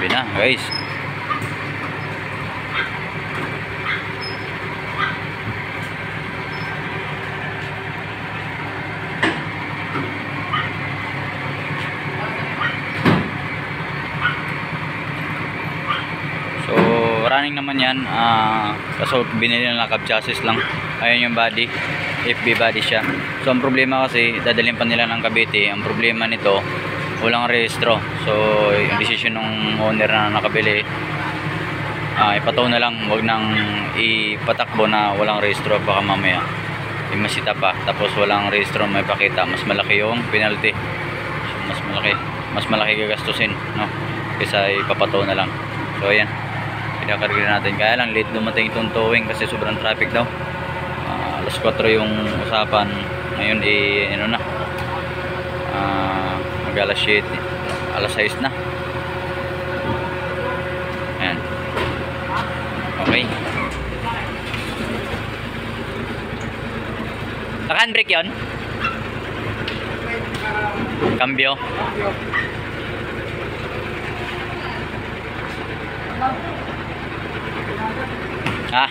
Sabi na guys. So running naman yan, kaso binili na cab chassis lang. Ayun yung body, FB body siya. So ang problema kasi dadalhin pa nila ng Cavite. Ang problema nito, walang rehistro. So yung decision ng owner na nakabili, ipataw na lang, wag nang ipatakbo na walang rehistro, baka mamaya masita pa, tapos walang rehistro may pakita, mas malaki yung penalty. So mas malaki gagastusin, no, kaysa ipapataw na lang. So ayan, pinakarga natin. Kaya lang late dumating itong towing kasi sobrang traffic daw. Alas 4 yung usapan ngayon, ano na, mag alas 7, alas 6 na. Ayan, okay. Naka-handbrake yun? Cambio? Ha?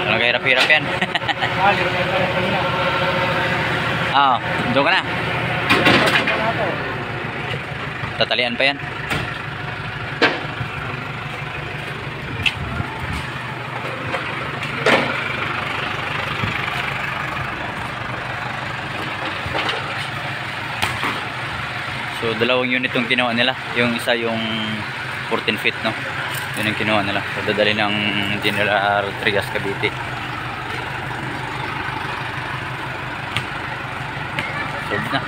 Ano kaya hirap-hirap yan? Doon ka na. Tatalian pa yan. So dalawang unit yung kinuha nila. Yung isa yung 14 feet, no? Yun yung kinuha nila. So dadali ng General Trias Cavite. So na.